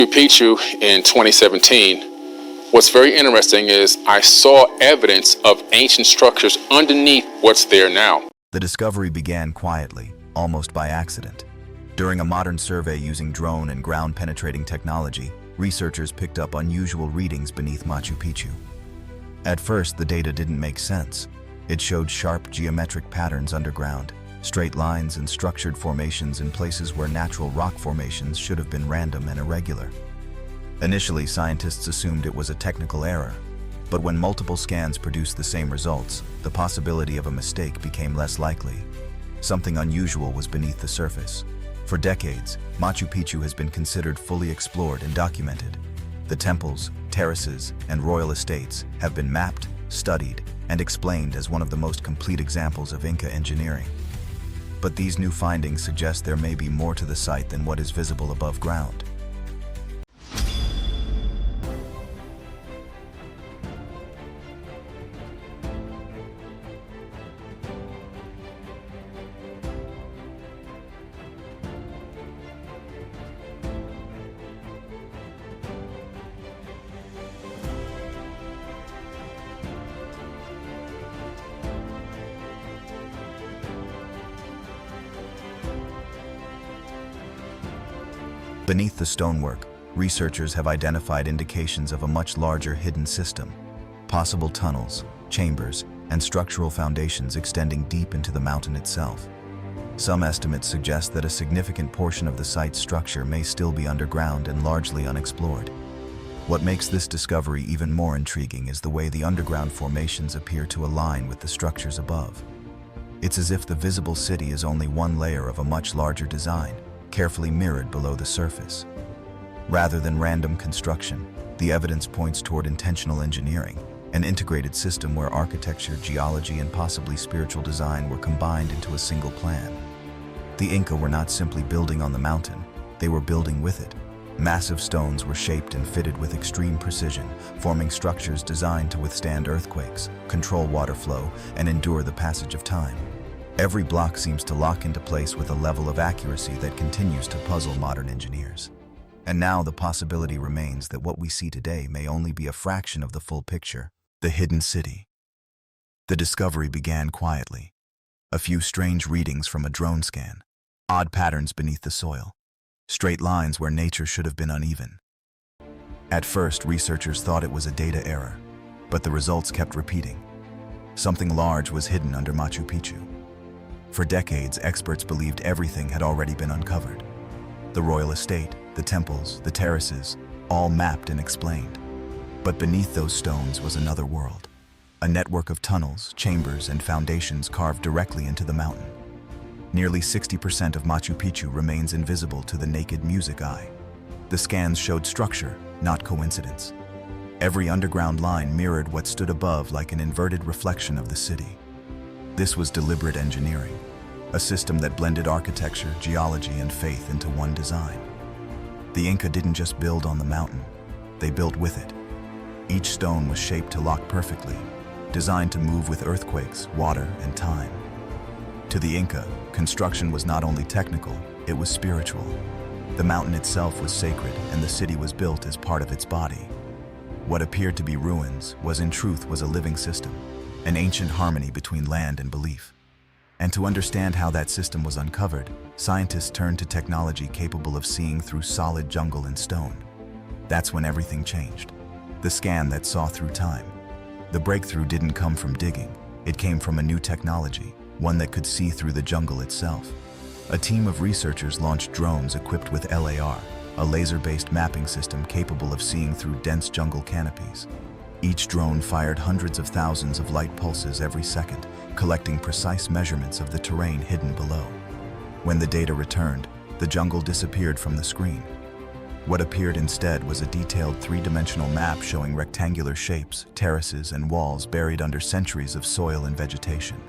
Picchu in 2017. What's very interesting is I saw evidence of ancient structures underneath what's there now. The discovery began quietly, almost by accident. During a modern survey using drone and ground-penetrating technology, researchers picked up unusual readings beneath Machu Picchu. At first, the data didn't make sense. It showed sharp geometric patterns underground, straight lines and structured formations in places where natural rock formations should have been random and irregular. Initially, scientists assumed it was a technical error, but when multiple scans produced the same results, the possibility of a mistake became less likely. Something unusual was beneath the surface. For decades, Machu Picchu has been considered fully explored and documented. The temples, terraces, and royal estates have been mapped, studied, and explained as one of the most complete examples of Inca engineering. But these new findings suggest there may be more to the site than what is visible above ground. Beneath the stonework, researchers have identified indications of a much larger hidden system, possible tunnels, chambers, and structural foundations extending deep into the mountain itself. Some estimates suggest that a significant portion of the site's structure may still be underground and largely unexplored. What makes this discovery even more intriguing is the way the underground formations appear to align with the structures above. It's as if the visible city is only one layer of a much larger design, carefully mirrored below the surface. Rather than random construction, the evidence points toward intentional engineering, an integrated system where architecture, geology, and possibly spiritual design were combined into a single plan. The Inca were not simply building on the mountain, they were building with it. Massive stones were shaped and fitted with extreme precision, forming structures designed to withstand earthquakes, control water flow, and endure the passage of time. Every block seems to lock into place with a level of accuracy that continues to puzzle modern engineers. And now the possibility remains that what we see today may only be a fraction of the full picture: the hidden city. The discovery began quietly. A few strange readings from a drone scan, odd patterns beneath the soil, straight lines where nature should have been uneven. At first, researchers thought it was a data error, but the results kept repeating. Something large was hidden under Machu Picchu. For decades, experts believed everything had already been uncovered. The royal estate, the temples, the terraces, all mapped and explained. But beneath those stones was another world. A network of tunnels, chambers, and foundations carved directly into the mountain. Nearly 60% of Machu Picchu remains invisible to the naked music eye. The scans showed structure, not coincidence. Every underground line mirrored what stood above like an inverted reflection of the city. This was deliberate engineering, a system that blended architecture, geology, and faith into one design. The Inca didn't just build on the mountain, they built with it. Each stone was shaped to lock perfectly, designed to move with earthquakes, water, and time. To the Inca, construction was not only technical, it was spiritual. The mountain itself was sacred, and the city was built as part of its body. What appeared to be ruins was in truth a living system, an ancient harmony between land and belief. And to understand how that system was uncovered, scientists turned to technology capable of seeing through solid jungle and stone. That's when everything changed. The scan that saw through time. The breakthrough didn't come from digging, it came from a new technology, one that could see through the jungle itself. A team of researchers launched drones equipped with LAR, a laser-based mapping system capable of seeing through dense jungle canopies. Each drone fired hundreds of thousands of light pulses every second, collecting precise measurements of the terrain hidden below. When the data returned, the jungle disappeared from the screen. What appeared instead was a detailed three-dimensional map showing rectangular shapes, terraces, and walls buried under centuries of soil and vegetation.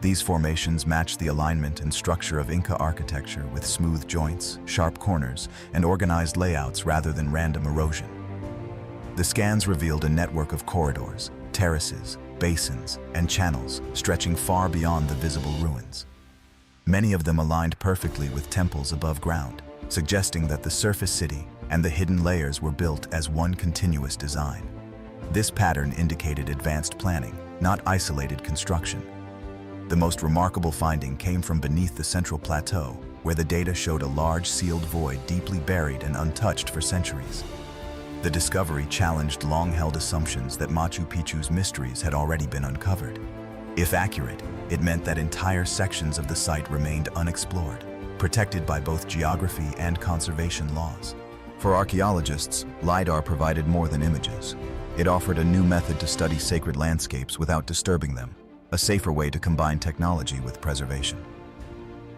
These formations matched the alignment and structure of Inca architecture with smooth joints, sharp corners, and organized layouts rather than random erosion. The scans revealed a network of corridors, terraces, basins, and channels stretching far beyond the visible ruins. Many of them aligned perfectly with temples above ground, suggesting that the surface city, and the hidden layers were built as one continuous design. This pattern indicated advanced planning, not isolated construction. The most remarkable finding came from beneath the central plateau, where the data showed a large sealed void deeply buried and untouched for centuries. The discovery challenged long-held assumptions that Machu Picchu's mysteries had already been uncovered. If accurate, it meant that entire sections of the site remained unexplored, protected by both geography and conservation laws. For archaeologists, LiDAR provided more than images. It offered a new method to study sacred landscapes without disturbing them, a safer way to combine technology with preservation.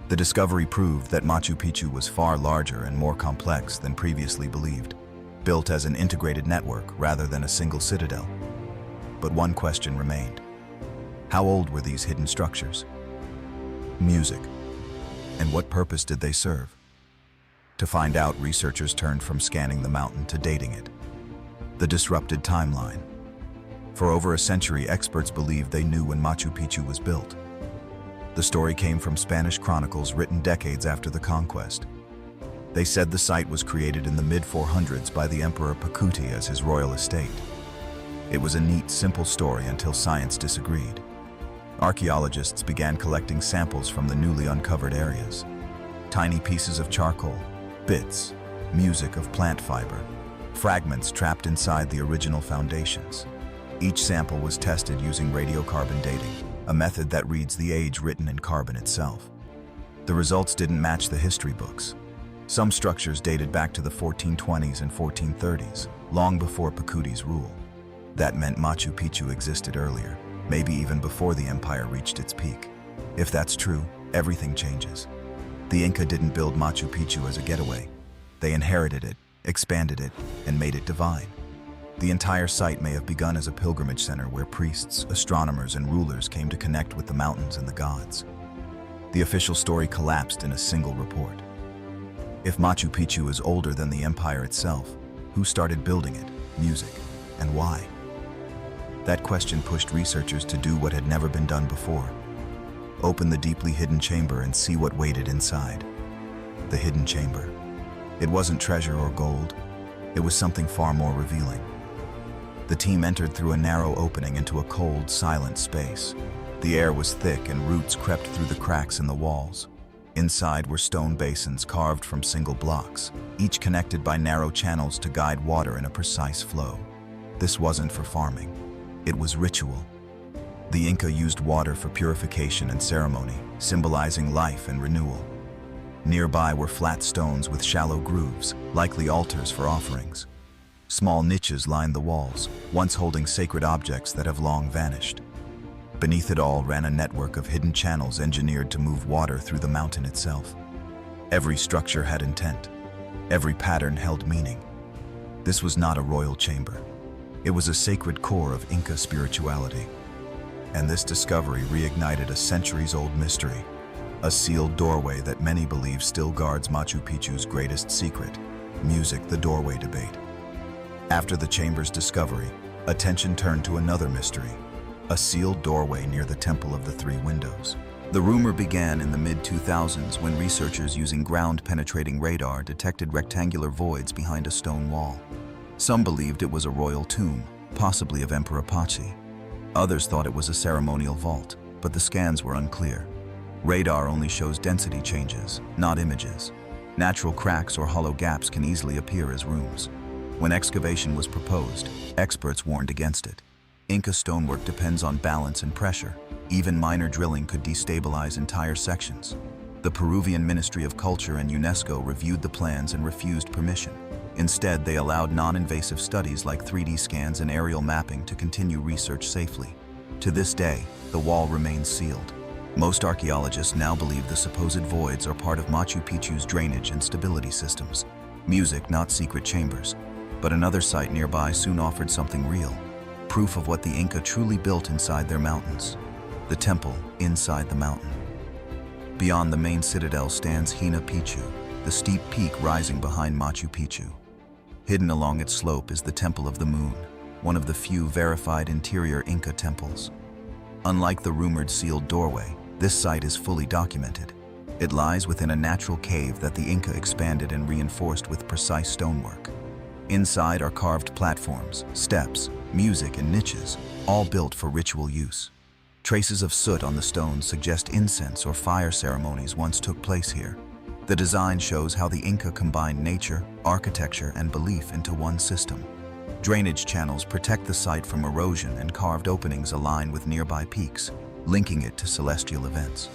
The discovery proved that Machu Picchu was far larger and more complex than previously believed, built as an integrated network rather than a single citadel. But one question remained. How old were these hidden structures? Music. And what purpose did they serve? To find out, researchers turned from scanning the mountain to dating it. The disrupted timeline. For over a century, experts believed they knew when Machu Picchu was built. The story came from Spanish chronicles written decades after the conquest. They said the site was created in the mid-400s by the Emperor Pakuti as his royal estate. It was a neat, simple story until science disagreed. Archaeologists began collecting samples from the newly uncovered areas. Tiny pieces of charcoal, bits, music of plant fiber, fragments trapped inside the original foundations. Each sample was tested using radiocarbon dating, a method that reads the age written in carbon itself. The results didn't match the history books. Some structures dated back to the 1420s and 1430s, long before Pakuti's rule. That meant Machu Picchu existed earlier, maybe even before the empire reached its peak. If that's true, everything changes. The Inca didn't build Machu Picchu as a getaway. They inherited it, expanded it, and made it divine. The entire site may have begun as a pilgrimage center where priests, astronomers, and rulers came to connect with the mountains and the gods. The official story collapsed in a single report. If Machu Picchu is older than the empire itself, who started building it, music, and why? That question pushed researchers to do what had never been done before. Open the deeply hidden chamber and see what waited inside. The hidden chamber. It wasn't treasure or gold. It was something far more revealing. The team entered through a narrow opening into a cold, silent space. The air was thick and roots crept through the cracks in the walls. Inside were stone basins carved from single blocks, each connected by narrow channels to guide water in a precise flow. This wasn't for farming. It was ritual. The Inca used water for purification and ceremony, symbolizing life and renewal. Nearby were flat stones with shallow grooves, likely altars for offerings. Small niches lined the walls, once holding sacred objects that have long vanished. Beneath it all ran a network of hidden channels engineered to move water through the mountain itself. Every structure had intent. Every pattern held meaning. This was not a royal chamber. It was a sacred core of Inca spirituality. And this discovery reignited a centuries-old mystery, a sealed doorway that many believe still guards Machu Picchu's greatest secret, music, the doorway debate. After the chamber's discovery, attention turned to another mystery, a sealed doorway near the Temple of the Three Windows. The rumor began in the mid-2000s when researchers using ground-penetrating radar detected rectangular voids behind a stone wall. Some believed it was a royal tomb, possibly of Emperor Pachi. Others thought it was a ceremonial vault, but the scans were unclear. Radar only shows density changes, not images. Natural cracks or hollow gaps can easily appear as rooms. When excavation was proposed, experts warned against it. Inca stonework depends on balance and pressure. Even minor drilling could destabilize entire sections. The Peruvian Ministry of Culture and UNESCO reviewed the plans and refused permission. Instead, they allowed non-invasive studies like 3D scans and aerial mapping to continue research safely. To this day, the wall remains sealed. Most archaeologists now believe the supposed voids are part of Machu Picchu's drainage and stability systems. Music, not secret chambers. But another site nearby soon offered something real. Proof of what the Inca truly built inside their mountains. The temple inside the mountain. Beyond the main citadel stands Hina Picchu, the steep peak rising behind Machu Picchu. Hidden along its slope is the Temple of the Moon, one of the few verified interior Inca temples. Unlike the rumored sealed doorway, this site is fully documented. It lies within a natural cave that the Inca expanded and reinforced with precise stonework. Inside are carved platforms, steps, music, and niches, all built for ritual use. Traces of soot on the stones suggest incense or fire ceremonies once took place here. The design shows how the Inca combined nature, architecture, and belief into one system. Drainage channels protect the site from erosion, and carved openings align with nearby peaks, linking it to celestial events.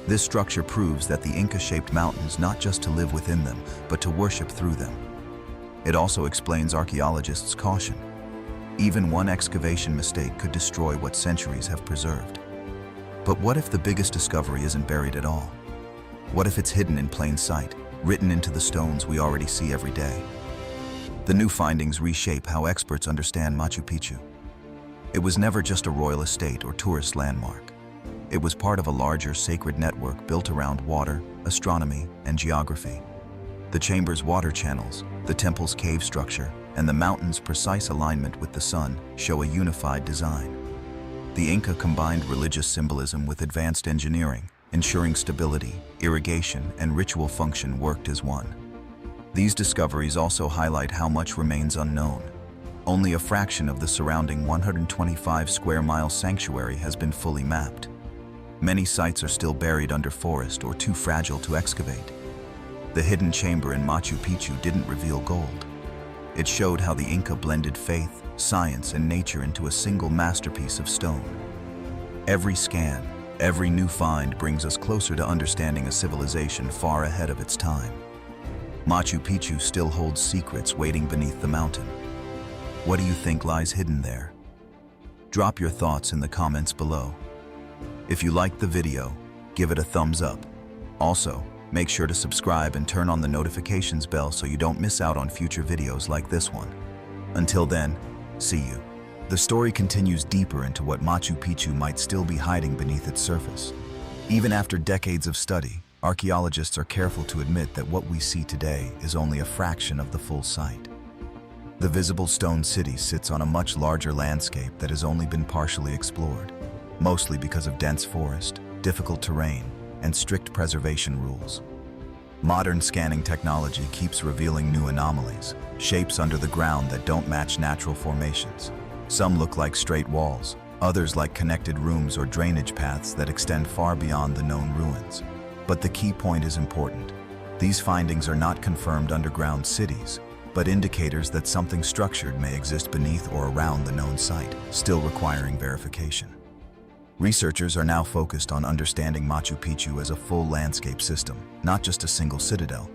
This structure proves that the Inca shaped mountains not just to live within them, but to worship through them. It also explains archaeologists' caution. Even one excavation mistake could destroy what centuries have preserved. But what if the biggest discovery isn't buried at all? What if it's hidden in plain sight, written into the stones we already see every day? The new findings reshape how experts understand Machu Picchu. It was never just a royal estate or tourist landmark. It was part of a larger sacred network built around water, astronomy, and geography. The chamber's water channels, the temple's cave structure, and the mountain's precise alignment with the sun show a unified design. The Inca combined religious symbolism with advanced engineering, ensuring stability, irrigation, and ritual function worked as one. These discoveries also highlight how much remains unknown. Only a fraction of the surrounding 125 square mile sanctuary has been fully mapped. Many sites are still buried under forest or too fragile to excavate. The hidden chamber in Machu Picchu didn't reveal gold. It showed how the Inca blended faith, science, and nature into a single masterpiece of stone. Every scan, every new find brings us closer to understanding a civilization far ahead of its time. Machu Picchu still holds secrets waiting beneath the mountain. What do you think lies hidden there? Drop your thoughts in the comments below. If you liked the video, give it a thumbs up. Also, make sure to subscribe and turn on the notifications bell so you don't miss out on future videos like this one. Until then, see you. The story continues deeper into what Machu Picchu might still be hiding beneath its surface. Even after decades of study, archaeologists are careful to admit that what we see today is only a fraction of the full site. The visible stone city sits on a much larger landscape that has only been partially explored, mostly because of dense forest, difficult terrain, and strict preservation rules. Modern scanning technology keeps revealing new anomalies, shapes under the ground that don't match natural formations. Some look like straight walls, others like connected rooms or drainage paths that extend far beyond the known ruins. But the key point is important. These findings are not confirmed underground cities, but indicators that something structured may exist beneath or around the known site, still requiring verification. Researchers are now focused on understanding Machu Picchu as a full landscape system, not just a single citadel.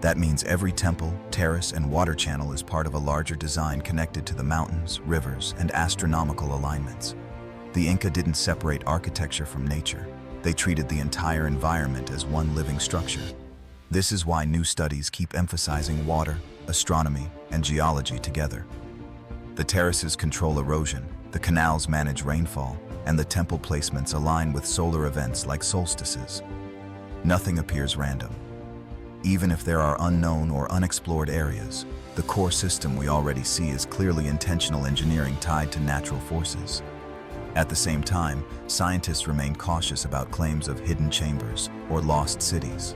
That means every temple, terrace, and water channel is part of a larger design connected to the mountains, rivers, and astronomical alignments. The Inca didn't separate architecture from nature. They treated the entire environment as one living structure. This is why new studies keep emphasizing water, astronomy, and geology together. The terraces control erosion, the canals manage rainfall, and the temple placements align with solar events like solstices. Nothing appears random. Even if there are unknown or unexplored areas, the core system we already see is clearly intentional engineering tied to natural forces. At the same time, scientists remain cautious about claims of hidden chambers or lost cities.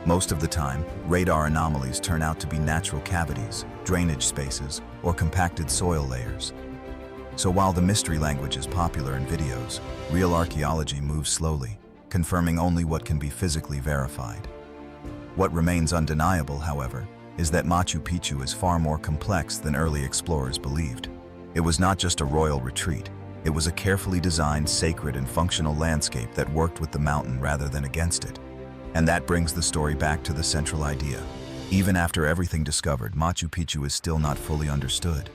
Most of the time, radar anomalies turn out to be natural cavities, drainage spaces, or compacted soil layers. So while the mystery language is popular in videos, real archaeology moves slowly, confirming only what can be physically verified. What remains undeniable, however, is that Machu Picchu is far more complex than early explorers believed. It was not just a royal retreat. It was a carefully designed, sacred, and functional landscape that worked with the mountain rather than against it. And that brings the story back to the central idea. Even after everything discovered, Machu Picchu is still not fully understood.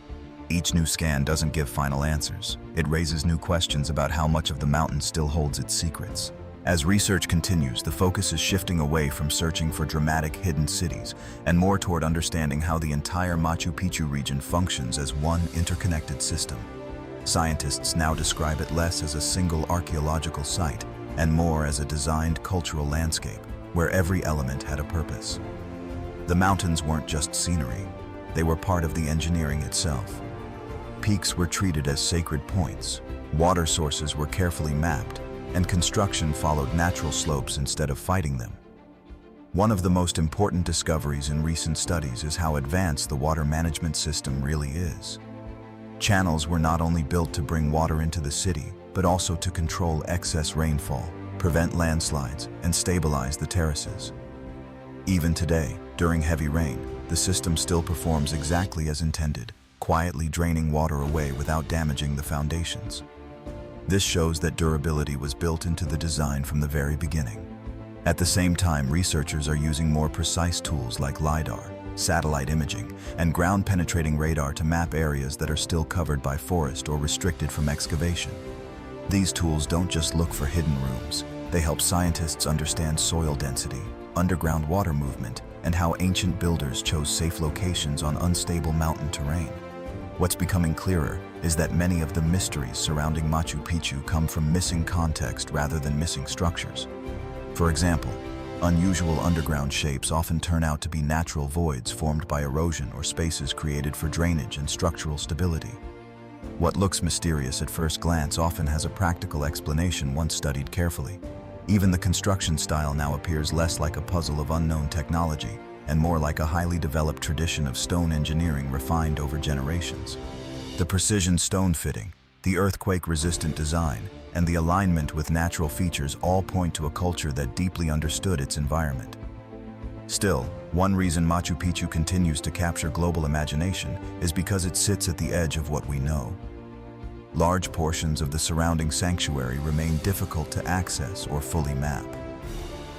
Each new scan doesn't give final answers. It raises new questions about how much of the mountain still holds its secrets. As research continues, the focus is shifting away from searching for dramatic hidden cities and more toward understanding how the entire Machu Picchu region functions as one interconnected system. Scientists now describe it less as a single archaeological site and more as a designed cultural landscape where every element had a purpose. The mountains weren't just scenery, they were part of the engineering itself. Peaks were treated as sacred points, water sources were carefully mapped, and construction followed natural slopes instead of fighting them. One of the most important discoveries in recent studies is how advanced the water management system really is. Channels were not only built to bring water into the city, but also to control excess rainfall, prevent landslides, and stabilize the terraces. Even today, during heavy rain, the system still performs exactly as intended, quietly draining water away without damaging the foundations. This shows that durability was built into the design from the very beginning. At the same time, researchers are using more precise tools like LiDAR, satellite imaging, and ground-penetrating radar to map areas that are still covered by forest or restricted from excavation. These tools don't just look for hidden rooms, they help scientists understand soil density, underground water movement, and how ancient builders chose safe locations on unstable mountain terrain. What's becoming clearer is that many of the mysteries surrounding Machu Picchu come from missing context rather than missing structures. For example, unusual underground shapes often turn out to be natural voids formed by erosion or spaces created for drainage and structural stability. What looks mysterious at first glance often has a practical explanation once studied carefully. Even the construction style now appears less like a puzzle of unknown technology and more like a highly developed tradition of stone engineering refined over generations. The precision stone fitting, the earthquake-resistant design, and the alignment with natural features all point to a culture that deeply understood its environment. Still, one reason Machu Picchu continues to capture global imagination is because it sits at the edge of what we know. Large portions of the surrounding sanctuary remain difficult to access or fully map.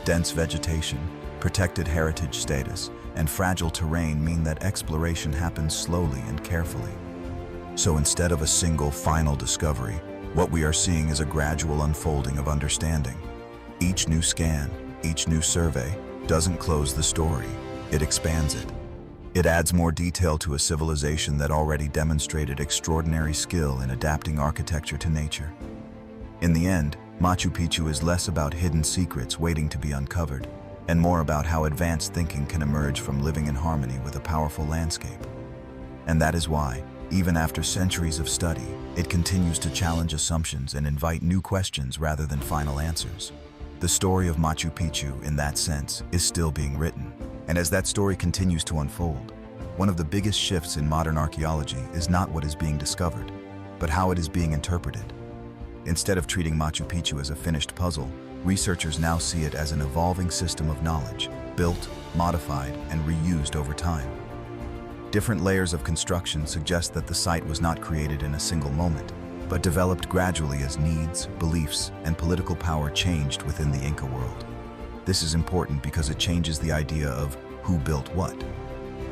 Dense vegetation, protected heritage status, and fragile terrain mean that exploration happens slowly and carefully. So instead of a single final discovery, what we are seeing is a gradual unfolding of understanding. Each new scan, each new survey, doesn't close the story, it expands it. It adds more detail to a civilization that already demonstrated extraordinary skill in adapting architecture to nature. In the end, Machu Picchu is less about hidden secrets waiting to be uncovered, and more about how advanced thinking can emerge from living in harmony with a powerful landscape. And that is why, even after centuries of study, it continues to challenge assumptions and invite new questions rather than final answers. The story of Machu Picchu, in that sense, is still being written. And as that story continues to unfold, one of the biggest shifts in modern archaeology is not what is being discovered, but how it is being interpreted. Instead of treating Machu Picchu as a finished puzzle, researchers now see it as an evolving system of knowledge, built, modified, and reused over time. Different layers of construction suggest that the site was not created in a single moment, but developed gradually as needs, beliefs, and political power changed within the Inca world. This is important because it changes the idea of who built what.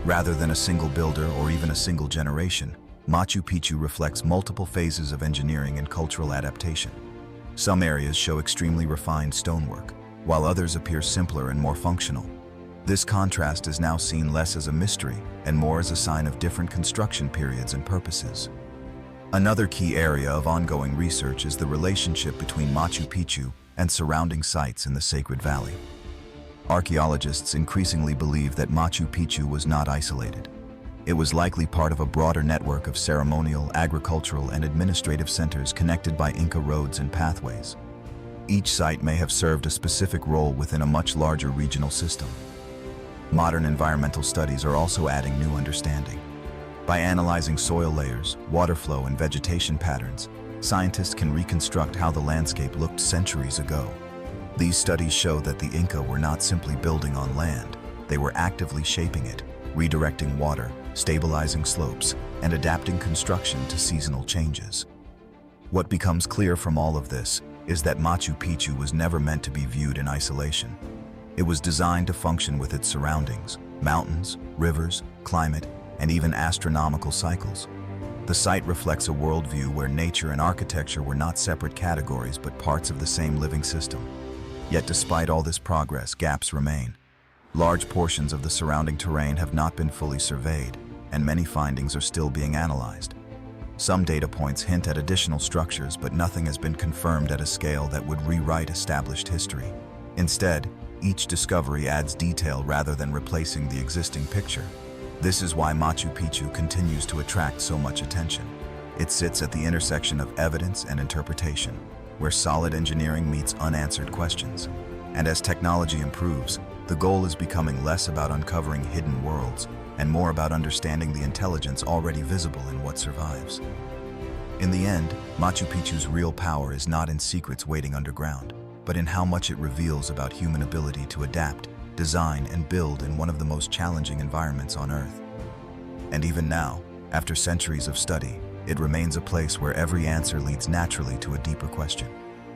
Rather than a single builder or even a single generation, Machu Picchu reflects multiple phases of engineering and cultural adaptation. Some areas show extremely refined stonework, while others appear simpler and more functional. This contrast is now seen less as a mystery and more as a sign of different construction periods and purposes. Another key area of ongoing research is the relationship between Machu Picchu and surrounding sites in the Sacred Valley. Archaeologists increasingly believe that Machu Picchu was not isolated. It was likely part of a broader network of ceremonial, agricultural, and administrative centers connected by Inca roads and pathways. Each site may have served a specific role within a much larger regional system. Modern environmental studies are also adding new understanding. By analyzing soil layers, water flow, and vegetation patterns, scientists can reconstruct how the landscape looked centuries ago. These studies show that the Inca were not simply building on land, they were actively shaping it, redirecting water, stabilizing slopes, and adapting construction to seasonal changes. What becomes clear from all of this is that Machu Picchu was never meant to be viewed in isolation. It was designed to function with its surroundings, mountains, rivers, climate, and even astronomical cycles. The site reflects a worldview where nature and architecture were not separate categories but parts of the same living system. Yet despite all this progress, gaps remain. Large portions of the surrounding terrain have not been fully surveyed, and many findings are still being analyzed. Some data points hint at additional structures, but nothing has been confirmed at a scale that would rewrite established history. Instead, each discovery adds detail rather than replacing the existing picture. This is why Machu Picchu continues to attract so much attention. It sits at the intersection of evidence and interpretation, where solid engineering meets unanswered questions. And as technology improves, the goal is becoming less about uncovering hidden worlds and more about understanding the intelligence already visible in what survives. In the end, Machu Picchu's real power is not in secrets waiting underground, but in how much it reveals about human ability to adapt, design, and build in one of the most challenging environments on Earth. And even now, after centuries of study, it remains a place where every answer leads naturally to a deeper question.